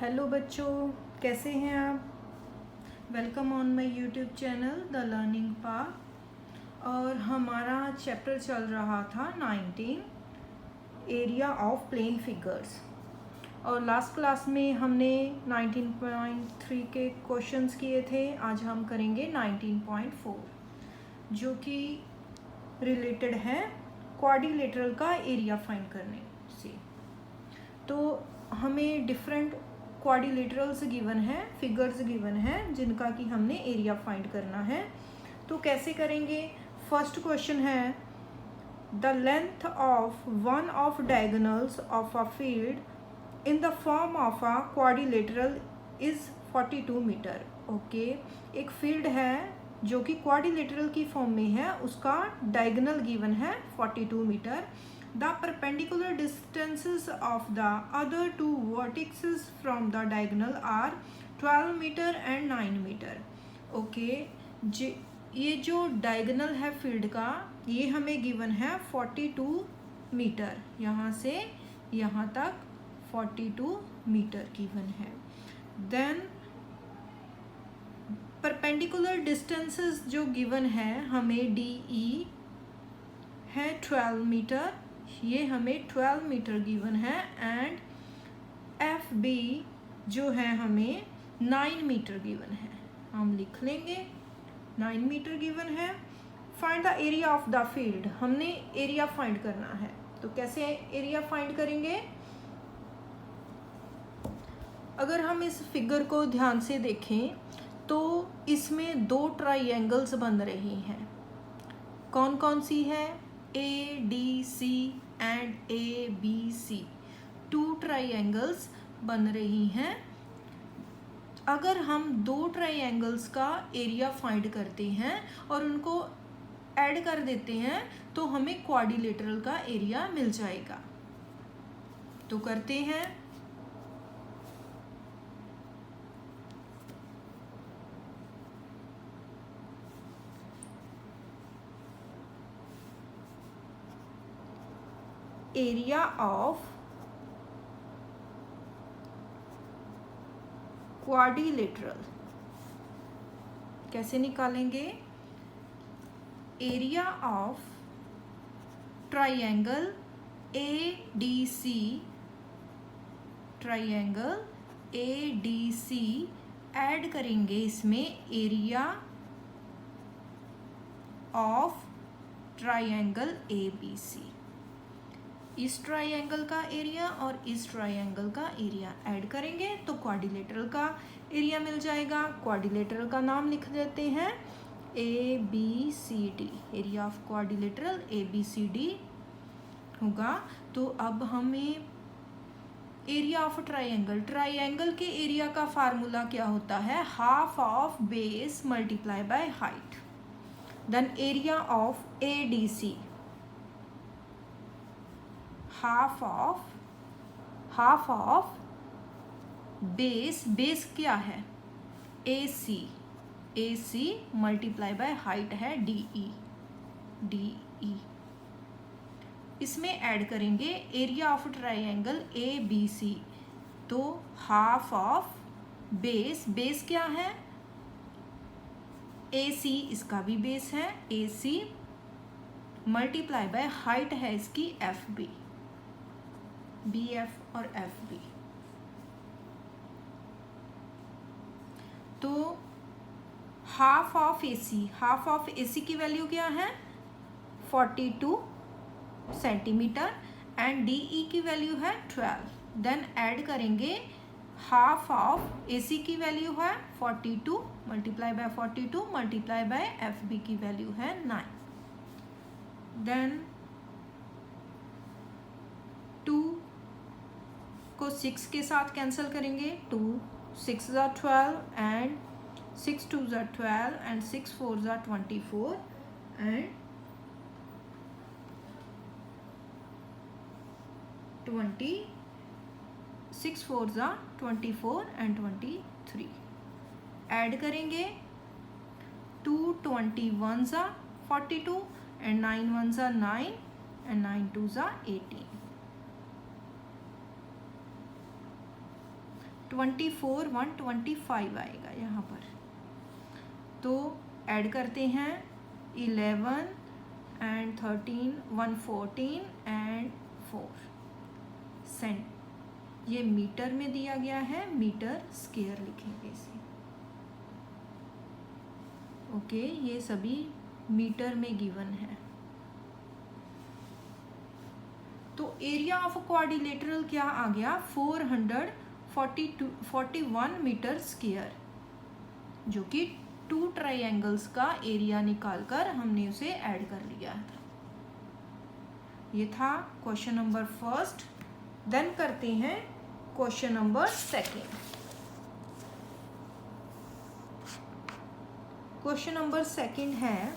Hello बच्चों, कैसे हैं आप। Welcome on my YouTube channel the learning path. और हमारा चैप्टर चल रहा था 19 एरिया ऑफ प्लेन फिगर्स। और लास्ट क्लास में हमने 19.3 के क्वेश्चंस किए थे। आज हम करेंगे 19.4 जो कि रिलेटेड है क्वाड्रिलेटरल का एरिया फाइंड करने से। तो हमें डिफरेंट क्वाड्रिलेटरल्स गिवन है, फिगर्स गिवन है जिनका कि हमने एरिया फाइंड करना है। तो कैसे करेंगे। First question is the length of one of diagonals of a field in the form of a quadrilateral is 42 metre. Okay, एक फील्ड है जो कि क्वाड्रिलेटरल की फॉर्म में है, उसका डायगोनल गिवन है 42 metre. The perpendicular distances of the other two vertices from the diagonal are 12 metre and 9 metre. Okay, ये जो डायगोनल है फील्ड का, ये हमें गिवन है 42 मीटर। यहाँ से यहाँ तक 42 मीटर गिवन है। देन परपेंडिकुलर डिस्टेंसेस जो गिवन है हमें डी ई है 12 मीटर, ये हमें 12 मीटर गिवन है। एंड एफ बी जो है हमें 9 मीटर गिवन है। हम लिख लेंगे 9 मीटर गिवन है। Find the area of the field, हमने एरिया फाइंड करना है। तो कैसे एरिया फाइंड करेंगे। अगर हम इस फिगर को ध्यान से देखें तो इसमें दो ट्राइएंगल्स बन रही हैं। कौन कौन सी है। A D C and A B C, two triangles बन रही हैं। अगर हम दो ट्राइएंगल्स का एरिया फाइंड करते हैं और उनको ऐड कर देते हैं तो हमें क्वाड्रिलेटरल का एरिया मिल जाएगा। तो करते हैं। एरिया ऑफ क्वाड्रिलेटरल कैसे निकालेंगे। Area of triangle A D C, triangle A D C add करेंगे इसमें area of triangle A B C. इस ट्राइएंगल का एरिया और इस ट्राइएंगल का एरिया ऐड करेंगे तो क्वाड्रिलेटरल का एरिया मिल जाएगा। क्वाड्रिलेटरल का नाम लिख देते हैं A B C D. Area of quadrilateral A B C D होगा। तो अब हमें एरिया ऑफ ट्राइएंगल, ट्राइएंगल के एरिया का फार्मूला क्या होता है, half of base multiply by height. Then area of A D C, half of base क्या है A C multiply by height है डी ई। इसमें ऐड करेंगे area of triangle A B C. तो हाफ ऑफ बेस क्या है A सी, इसका भी बेस है A C multiply by height है इसकी एफ बी, बी एफ और एफ बी। तो हाफ ऑफ ए सी की वैल्यू क्या है 42 सेंटीमीटर एंड डी ई की वैल्यू है 12। देन ऐड करेंगे हाफ ऑफ ए सी की वैल्यू है 42 multiply by 42 multiply by F B की वैल्यू है 9। देन 2 को 6 के साथ कैंसिल करेंगे। 2 6 ज़ा 12 एंड 6 2 ज़ा 12 एंड 6 4 ज़ा 24 एंड 6 4 ज़ा 24 एंड 23 ऐड करेंगे। 2 21 ज़ा 42 एंड 9 1 ज़ा 9 एंड 9 2 ज़ा 18। 24 125 आएगा यहाँ पर। तो ऐड करते हैं 11 एंड 13 114 एंड 4 सेंट। ये मीटर में दिया गया है, मीटर स्क्वायर लिखेंगे इसे। ओके, ये सभी मीटर में गिवन है। तो एरिया ऑफ क्वाड्रिलेटरल क्या आ गया, 441 मीटर स्क्वायर, जो कि 2 ट्राइंगल्स का एरिया निकालकर हमने उसे ऐड कर लिया था। ये था क्वेश्चन नंबर फर्स्ट। देन करते हैं question number second. Question number second है,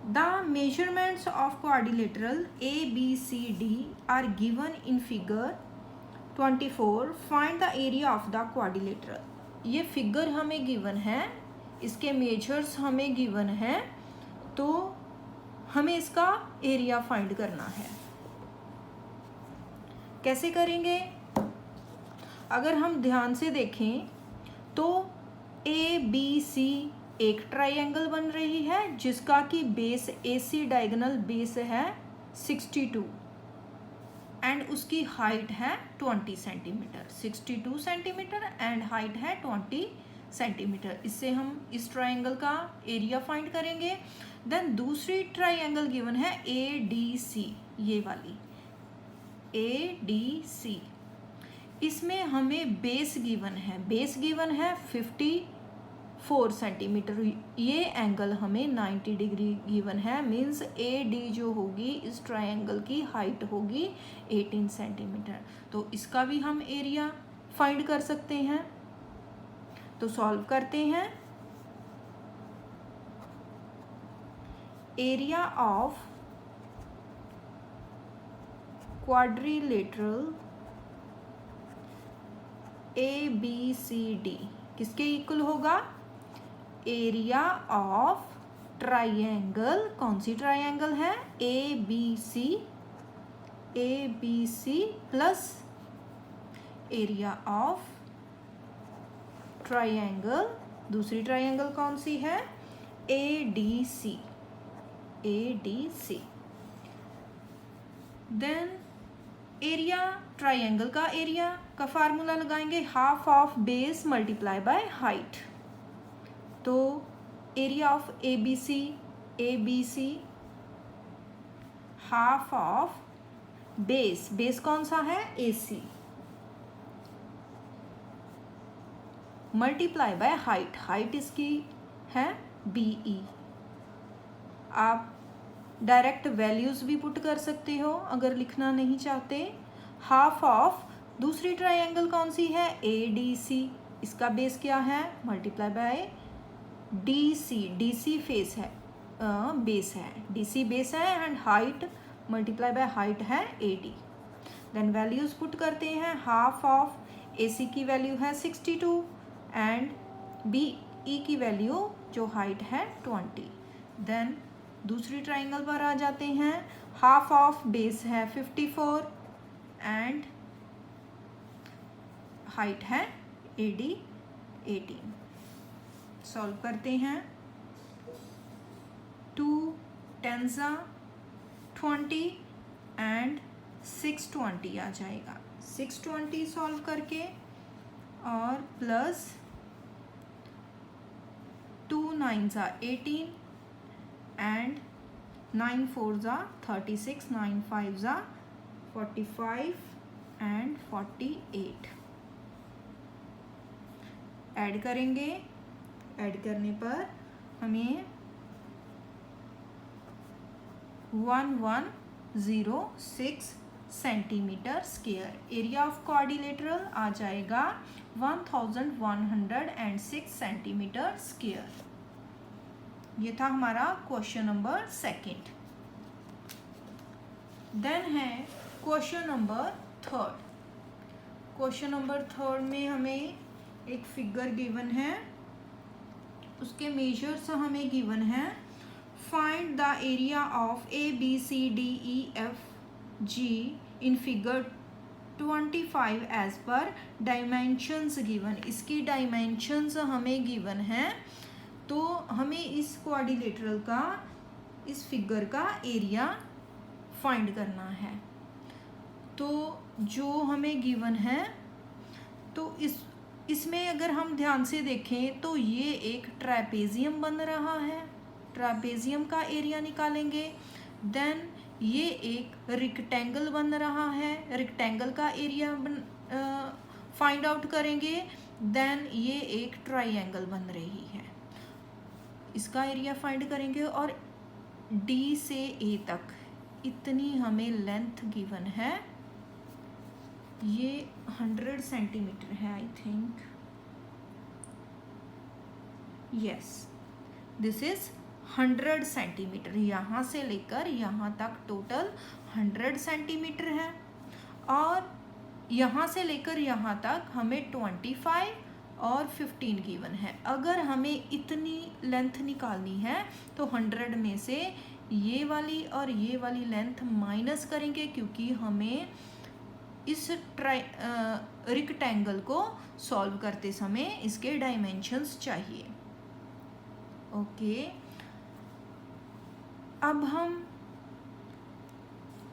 the measurements of quadrilateral ABCD are given in figure 24, find the area of the quadrilateral. ये फिगर हमें गिवन है, इसके मेजर्स हमें गिवन है, तो हमें इसका एरिया फाइंड करना है। कैसे करेंगे? अगर हम ध्यान से देखें तो ABC एक ट्राइंगल बन रही है जिसका कि बेस AC डायगोनल बेस है 62 एंड उसकी हाइट है 20 सेंटीमीटर, 62 सेंटीमीटर एंड हाइट है 20 सेंटीमीटर। इससे हम इस ट्राइंगल का एरिया फाइंड करेंगे। देन दूसरी ट्राइंगल गिवन है ADC, ये वाली ADC, इसमें हमें बेस गिवन है, बेस गिवन है 54 सेंटीमीटर। ये एंगल हमें 90 डिग्री गिवन है, मीन्स AD जो होगी इस ट्रायंगल की हाइट होगी 18 सेंटीमीटर। तो इसका भी हम एरिया फाइंड कर सकते हैं। तो सॉल्व करते हैं। एरिया ऑफ क्वाड्रिलेटरल ABCD किसके इक्वल होगा? एरिया ऑफ ट्राइंगल, कौन सी ट्राइंगल है? ABC plus area of triangle, दूसरी ट्राइंगल कौन सी है? ADC। देन एरिया, ट्राइंगल का एरिया का फार्मूला लगाएंगे, half of base multiply by height. तो area of ABC half of base कौन सा है? AC मल्टीप्लाई बाय हाइट इसकी है BE। आप डायरेक्ट वैल्यूज भी पुट कर सकते हो अगर लिखना नहीं चाहते। हाफ ऑफ दूसरी ट्राइंगल कौन सी है? ADC, इसका बेस क्या है? मल्टीप्लाई बाय DC फेस है, बेस है, DC बेस है and height multiply by height है AD। देन वैल्यूज पुट करते हैं। हाफ ऑफ AC की वैल्यू है 62 एंड BE की वैल्यू जो हाइट है 20। देन दूसरी ट्राइंगल पर आ जाते हैं। हाफ ऑफ बेस है 54 एंड हाइट है AD 18। सॉल्व करते हैं। 2 10 20 एंड 620 आ जाएगा। 620 सॉल्व करके और प्लस 2 9 18 एंड 9 4 36, 9 5 45 एंड 48। ऐड करेंगे, ऐड करने पर हमें 1106 centimetre square. Area of quadrilateral आ जाएगा 1106 सेंटीमीटर स्क्वायर। ये था हमारा क्वेश्चन नंबर सेकंड। देन है question number third. Question number third में हमें एक फिगर गिवन है, उसके मेजर्स हमें गिवन है। Find the area of ABCDEFG in figure 25 as per dimensions given, इसकी डायमेंशंस हमें गिवन है, तो हमें इस क्वाड्रिलेटरल का, इस फिगर का एरिया फाइंड करना है। तो जो हमें गिवन है, तो इसमें अगर हम ध्यान से देखें तो ये एक ट्रापेजियम बन रहा है, ट्रापेजियम का एरिया निकालेंगे। देन ये एक रेक्टेंगल बन रहा है, रेक्टेंगल का एरिया फाइंड आउट करेंगे। देन ये एक ट्राइंगल बन रही है, इसका एरिया फाइंड करेंगे। और डी से ए तक इतनी हमें लेंथ गिवन है, ये 100 सेंटीमीटर है I think, yes this is 100 centimetre. यहाँ से लेकर यहाँ तक टोटल 100 सेंटीमीटर है, और यहाँ से लेकर यहाँ तक हमें 25 और 15 गिवन है। अगर हमें इतनी लेंथ निकालनी है तो 100 में से ये वाली और ये वाली लेंथ माइनस करेंगे, क्योंकि हमें इस रेक्टेंगल को सॉल्व करते समय इसके डायमेंशंस चाहिए। ओके, अब हम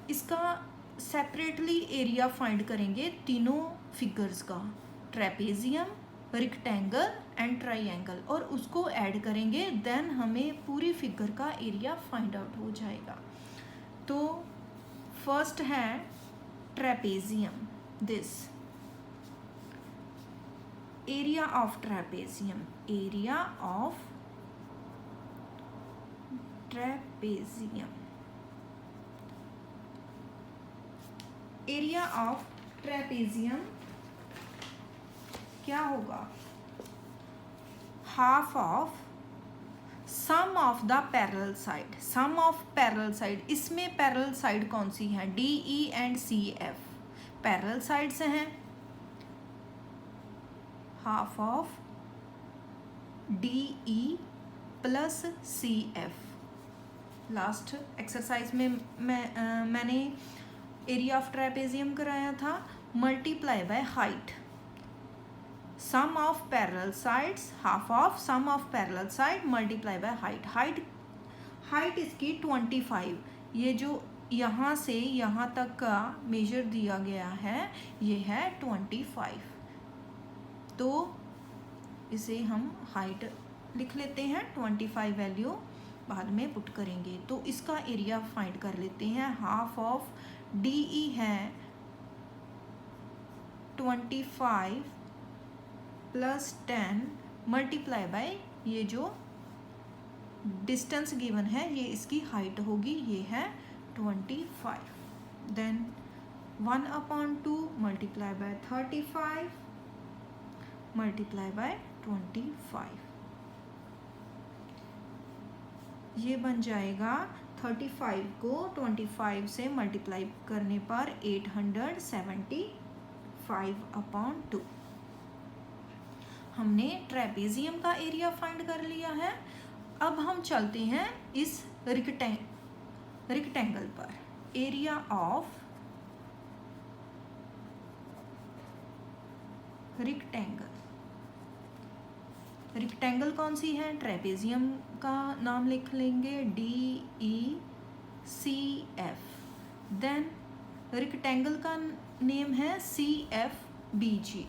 इसका सेपरेटली एरिया फाइंड करेंगे तीनों फिगर्स का, ट्रेपेजियम, रेक्टेंगल एंड ट्राइंगल, और उसको ऐड करेंगे। देन हमें पूरी फिगर का एरिया फाइंड आउट हो जाएगा। तो फर्स्ट है trapezium, this area of trapezium, area of trapezium, area of trapezium क्या होगा, half of sum of the parallel side, sum of parallel side. इसमें पैरेलल साइड कौन सी है, D E and C F parallel sides हैं। Half of D E plus C F. Last exercise में मैंने area of trapezium कराया था, multiply by height, sum of parallel sides, half of sum of parallel side multiply by height. Height इसकी 25, ये जो यहाँ से यहाँ तक का मेजर दिया गया है ये है 25, तो इसे हम हाइट लिख लेते हैं, 25 वैल्यू बाद में पुट करेंगे। तो इसका एरिया फाइंड कर लेते हैं। हाफ ऑफ डी ई है 25 प्लस 10 मल्टीप्लाई बाय ये जो डिस्टेंस गिवन है, ये इसकी हाइट होगी, ये है 25। Then 1/2 multiply by 35 multiply by 25, ये बन जाएगा 35 को 25 से मल्टीप्लाई करने पर 875/2। हमने ट्रेपेजियम का एरिया फाइंड कर लिया है। अब हम चलते हैं इस रेक्टेंगल पर। एरिया ऑफ रेक्टेंगल कौन सी है, ट्रेपेजियम का नाम लिख लेंगे, D E C F. Then rectangle का नेम है C F B G,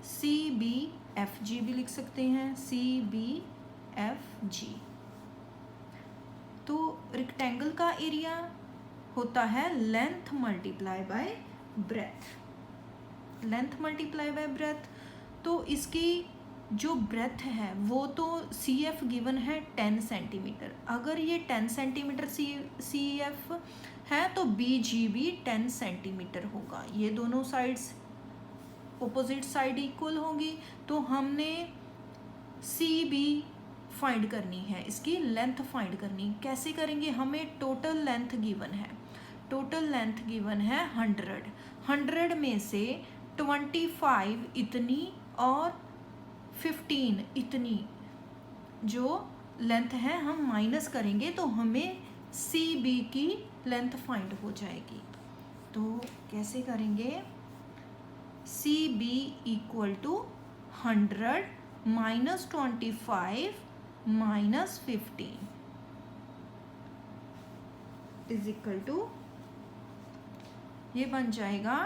C B F G भी लिख सकते हैं, सी बी एफ जी। तो रेक्टेंगल का एरिया होता है length multiply by breath, length multiply by breath. तो इसकी जो ब्रेथ है वो तो सी एफ गिवन है 10 सेंटीमीटर। अगर ये 10 सेंटीमीटर सी एफ है तो बी जी भी 10 सेंटीमीटर होगा। ये दोनों साइड्स ऑपोजिट साइड इक्वल होगी। तो हमने सी बी फाइंड करनी है, इसकी लेंथ फाइंड करनी। कैसे करेंगे, हमें टोटल लेंथ गिवन है, टोटल लेंथ गिवन है 100 में से 25 इतनी और 15 इतनी जो लेंथ है हम माइनस करेंगे तो हमें सी बी की लेंथ फाइंड हो जाएगी। तो कैसे करेंगे, C B equal to 100 minus 25 minus 15 is equal to, ये बन जाएगा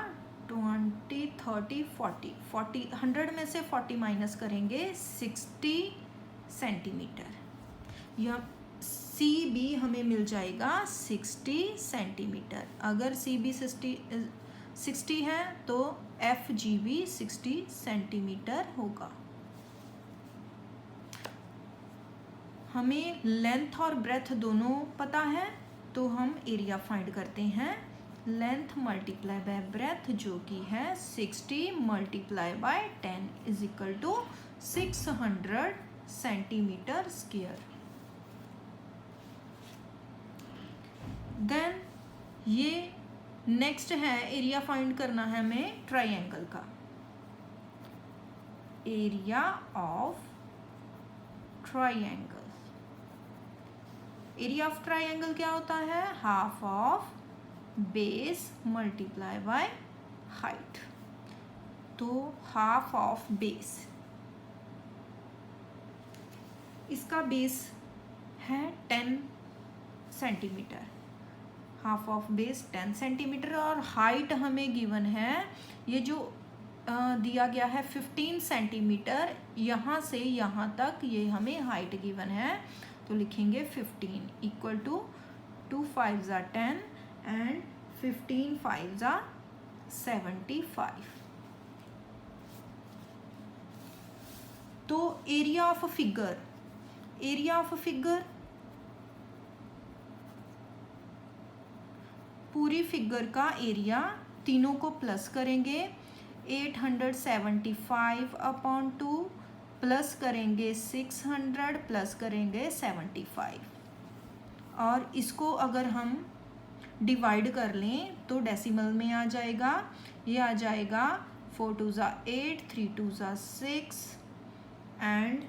20 30 40 40, 100 में से 40 माइनस करेंगे 60 सेंटीमीटर। यह सी बी हमें मिल जाएगा 60 सेंटीमीटर। अगर सी बी 60 है तो एफ जी भी 60 सेंटीमीटर होगा। हमें लेंथ और ब्रेथ दोनों पता है, तो हम एरिया फाइंड करते हैं। लेंथ मल्टीप्लाई बाय ब्रेथ जो कि है 60 multiply by 10 is equal to 600 centimetre square. Then ये नेक्स्ट है, एरिया फाइंड करना है हमें ट्राइंगल का। Area of triangle, area of triangle क्या होता है, half of base multiply by height. तो हाफ ऑफ बेस, इसका बेस है 10 centimetre, half of base 10 centimetre, और हाइट हमें गिवन है, ये जो दिया गया है 15 सेंटीमीटर, यहाँ से यहाँ तक ये हमें हाइट गिवन है। तो लिखेंगे 15 इक्वल टू 2 5 ज़ा 10 एंड 15 5 ज़ा 75। तो area of figure, area of figure पूरी फिगर का एरिया, तीनों को प्लस करेंगे, 875 अपॉन 2 प्लस करेंगे 600 प्लस करेंगे 75, और इसको अगर हम डिवाइड कर लें तो डेसिमल में आ जाएगा। ये आ जाएगा 4 2 ज़ा 8, 3 2 ज़ा 6 एंड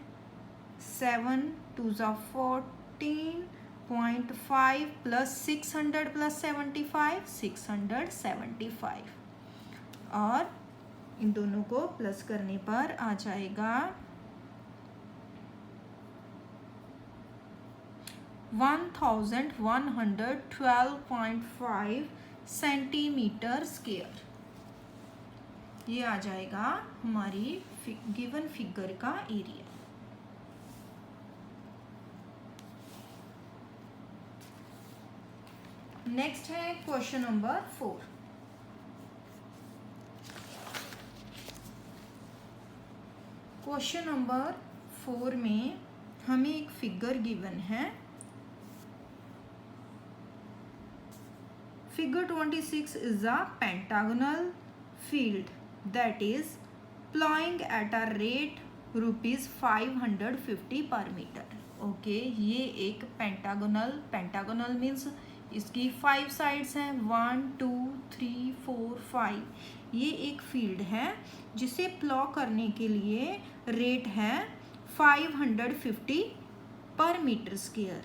7 2 ज़ा 14.5 प्लस 600 प्लस 75 675, और इन दोनों को प्लस करने पर आ जाएगा 1112.5 सेंटीमीटर स्क्वायर। ये आ जाएगा हमारी गिवन फिगर का एरिया। नेक्स्ट है क्वेश्चन नंबर 4। क्वेश्चन नंबर 4 में हमें एक फिगर गिवन है। Figure 26 is a pentagonal field that is plowing at a rate rupees 550 per meter. Okay, ये एक पेंटागोनल मीन्स इसकी 5 साइड्स हैं, 1 2 3 4 5। ये एक फील्ड है जिसे प्लॉ करने के लिए रेट है 550 per metre square.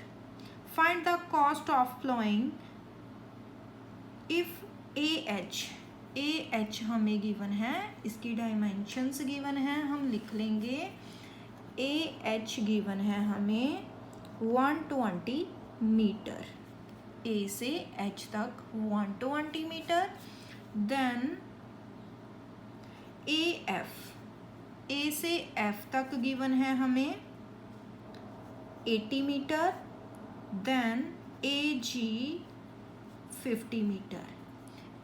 Find the cost of ploughing if A H हमें गिवन है, इसकी डायमेंशंस गिवन है, हम लिख लेंगे ए एच गिवन है हमें 120 मीटर, ए से एच तक 120 मीटर। देन ए से एफ तक गिवन है हमें 80 metre. Then A G 50 metre,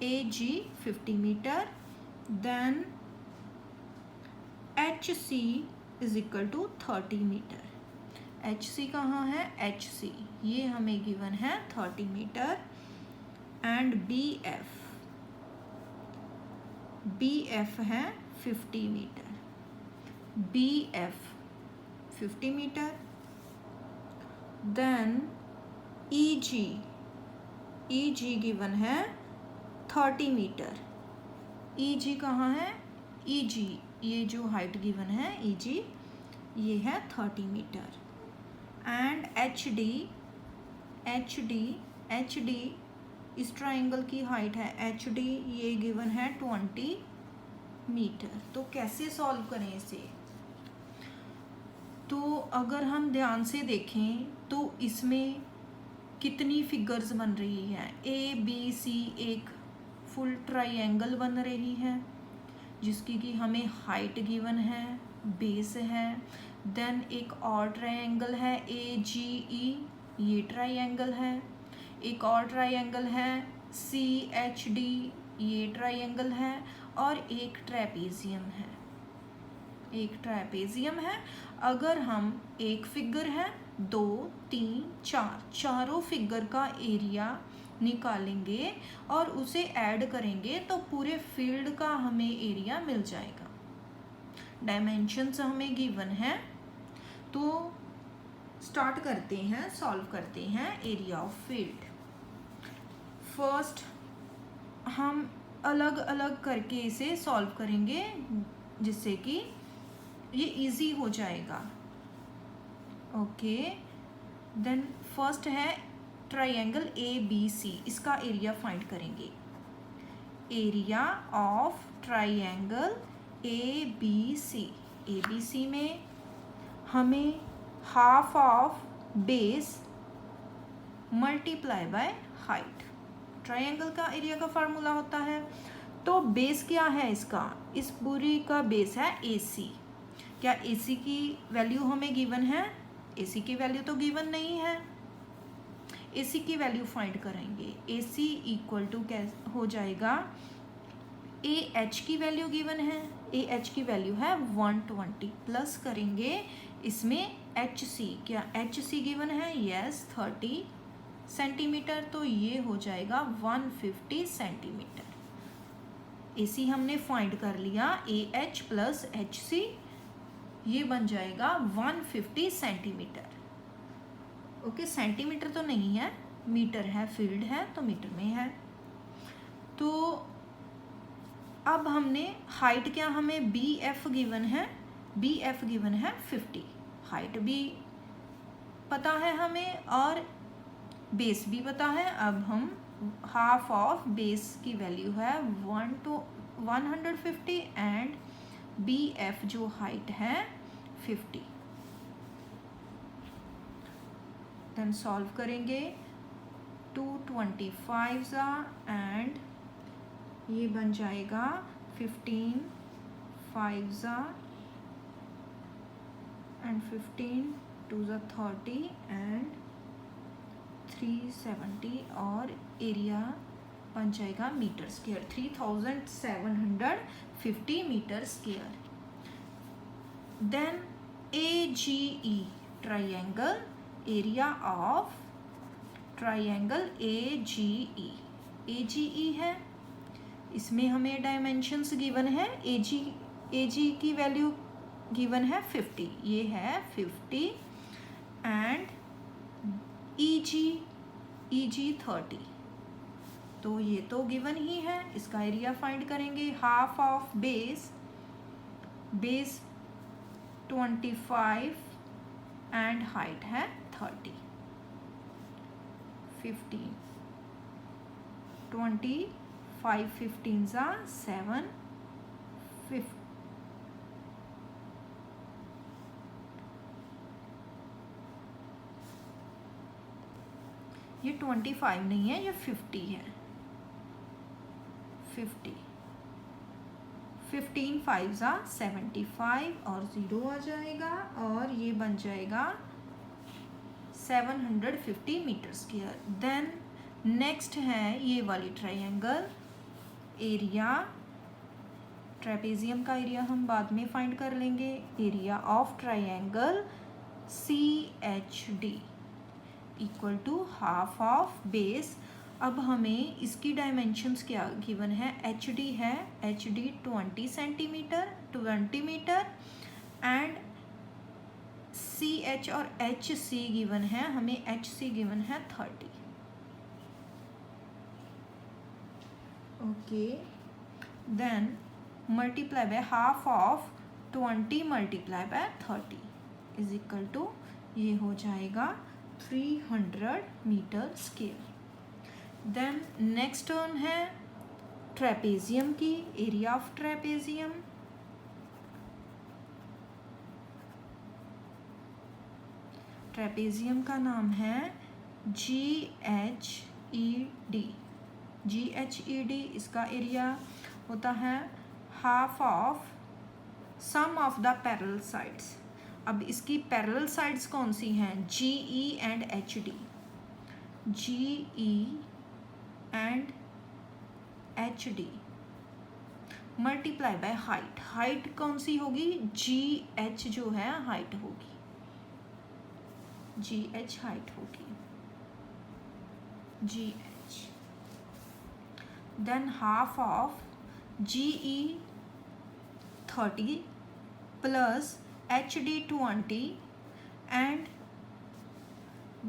A G 50 metre. Then H C is equal to 30 metre. H C कहाँ है, एच सी ये हमें गिवन है 30 मीटर। एंड बी एफ है 50 metre, B F 50 metre. Then E G given है 30 metre. ई जी कहाँ है, ई जी ये जो हाइट गिवन है ई जी ये है 30 मीटर। एंड एच डी इस ट्राइंगल की हाइट है एच डी, ये गिवन है 20 मीटर। तो कैसे सॉल्व करें इसे? तो अगर हम ध्यान से देखें तो इसमें कितनी फिगर्स बन रही हैं? ए बी सी एक फुल ट्राइंगल बन रही है जिसकी कि हमें हाइट गिवन है, बेस है। देन एक और ट्राइंगल है ए जी ई, ये ट्राइंगल है। एक और ट्राइंगल है सी एच डी, ये ट्राइंगल है। और एक ट्रेपेजियम है, एक ट्रेपेजियम है। अगर हम एक फिगर है, 2, 3, 4, चारों फिगर का एरिया निकालेंगे और उसे ऐड करेंगे तो पूरे फील्ड का हमें एरिया मिल जाएगा। डायमेंशंस हमें गिवन है, तो स्टार्ट करते हैं, सॉल्व करते हैं एरिया ऑफ फील्ड। फर्स्ट हम अलग अलग करके इसे सॉल्व करेंगे जिससे कि ये इजी हो जाएगा। ओके, देन फर्स्ट है ट्राइंगल ए बी सी, इसका एरिया फाइंड करेंगे। Area of triangle A B C, A B C में हमें half of base multiply by height, triangle का एरिया का फार्मूला होता है। तो बेस क्या है इसका? इस पूरी का बेस है ए सी। क्या ए सी की वैल्यू हमें गिवन है? ए सी की वैल्यू तो गिवन नहीं है। ए सी की वैल्यू फाइंड करेंगे। ए सी इक्वल टू क्या हो जाएगा? ए एच की वैल्यू गिवन है, ए एच की वैल्यू है 120, प्लस करेंगे इसमें एच सी। क्या एच सी गिवन है? Yes, 30 centimetre. तो ये हो जाएगा 150 सेंटीमीटर। ए सी हमने फाइंड कर लिया, A H plus H C, ये बन जाएगा 150 सेंटीमीटर। ओके, सेंटीमीटर तो नहीं है, मीटर है, फील्ड है तो मीटर में है। तो अब हमने हाइट क्या हमें बी एफ गिवन है, बी एफ गिवन है 50, हाइट भी पता है हमें और बेस भी पता है। अब हम हाफ ऑफ बेस की वैल्यू है 150 एंड बी एफ जो हाइट है 50। देन सॉल्व करेंगे, 225 एंड ये बन जाएगा 15 5 एंड 15 2 30 एंड 370 और एरिया बन जाएगा metre square, 3750 metre square. Then A G E triangle, area of triangle A G E, A G E है, इसमें हमें डायमेंशंस गिवन है। ए जी की वैल्यू गिवन है 50, ये है 50 एंड ई जी 30, तो ये तो गिवन ही है। इसका एरिया फाइंड करेंगे। Half of base 25 and height है 30, 15 25 15 7 50, ये 25 नहीं है, ये 50 है। 50 15 5 75 और 0 आ जाएगा और ये बन जाएगा 750 मीटर स्क्वायर। देन नेक्स्ट है ये वाली ट्राइंगल, एरिया ट्रेपेजियम का एरिया हम बाद में फाइंड कर लेंगे। Area of triangle C H D equal to half of base. अब हमें इसकी डायमेंशंस क्या गिवन है? एच डी है, H D 20 centimetre 20 metre and C H और एच सी गिवन है, हमें एच सी गिवन है 30। Okay, then multiply by half of 20 multiply by 30 is equal to ये हो जाएगा 300 metre square. Then next turn है trapezium की, एरिया ऑफ ट्रेपेजियम। ट्रेपेजियम का नाम है GHED। GHED इसका एरिया होता है half of sum of the parallel sides. अब इसकी पैरेलल साइड्स कौन सी हैं? GE and HD। GE and HD multiply by height. Height कौन सी होगी? GH जो है हाइट होगी, GH हाइट होगी, GH। Then half of GE 30 plus HD 20 and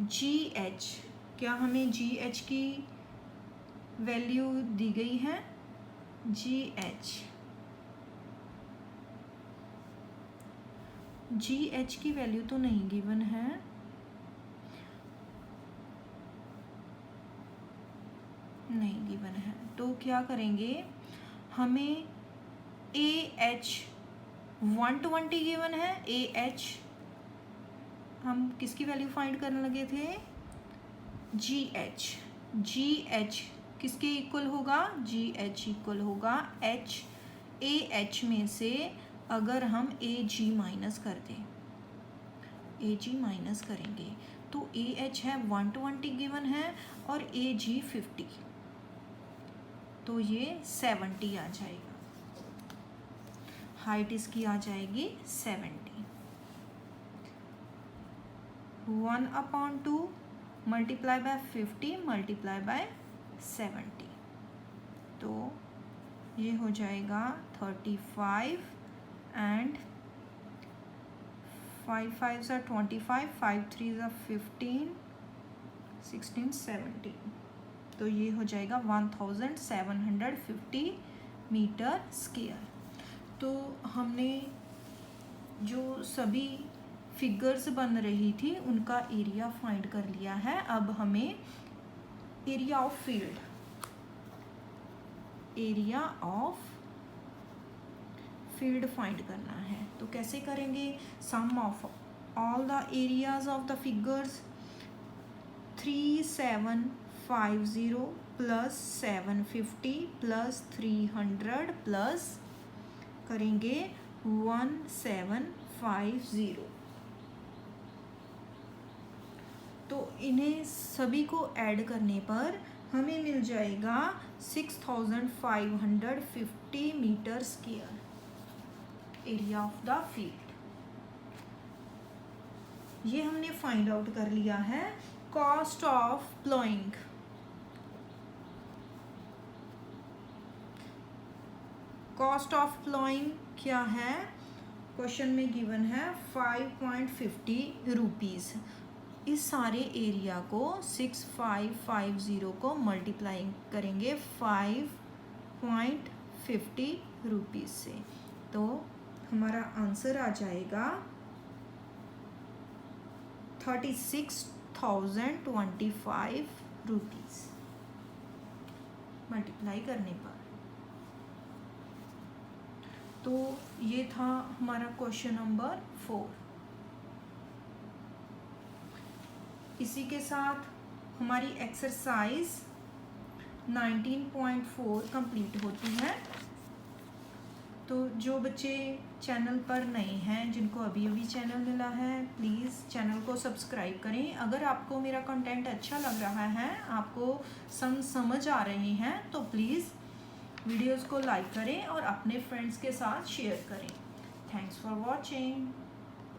GH। क्या हमें GH की वैल्यू दी गई है? GH की वैल्यू तो नहीं गिवन है, नहीं गिवन है। तो क्या करेंगे, हमें AH 120 गिवन है। AH हम किसकी वैल्यू फाइंड करने लगे थे? GH। GH किसके इक्वल होगा? GH इक्वल होगा H। AH में से अगर हम AG माइनस कर दें, AG माइनस करेंगे तो AH है 120 गिवन है और AG 50, तो ये 70 आ जाएगा। हाइट इसकी आ जाएगी 70। 1/2 मल्टीप्लाई बाय 50 मल्टीप्लाई बाय 70, तो ये हो जाएगा 35 एंड 5 5 are 25, 5 3 are 15, 16 17, तो ये हो जाएगा 1750 मीटर स्क्वायर। तो हमने जो सभी फिगर्स बन रही थी उनका एरिया फाइंड कर लिया है। अब हमें area of field, area of field find करना है। तो कैसे करेंगे? Sum of all the areas of the figures 3750 plus 750 plus 300 plus करेंगे 1750। तो इन्हें सभी को ऐड करने पर हमें मिल जाएगा 6550 metre square area of the field. ये हमने फाइंड आउट कर लिया है। Cost of ploughing, cost of ploughing क्या है? क्वेश्चन में गिवन है 5.50 रुपीज़। इस सारे एरिया को 6550 को मल्टीप्लाई करेंगे 5.50 रुपीज़ से, तो हमारा आंसर आ जाएगा 36,025 रुपीज़ मल्टीप्लाई करने पर। तो ये था हमारा क्वेश्चन नंबर 4। इसी के साथ हमारी एक्सरसाइज 19.4 कंप्लीट होती है। तो जो बच्चे चैनल पर नए हैं, जिनको अभी अभी चैनल मिला है, प्लीज़ चैनल को सब्सक्राइब करें। अगर आपको मेरा कंटेंट अच्छा लग रहा है, आपको समझ आ रहे हैं, तो प्लीज़ वीडियोस को लाइक करें और अपने फ्रेंड्स के साथ शेयर करें। Thanks for watching.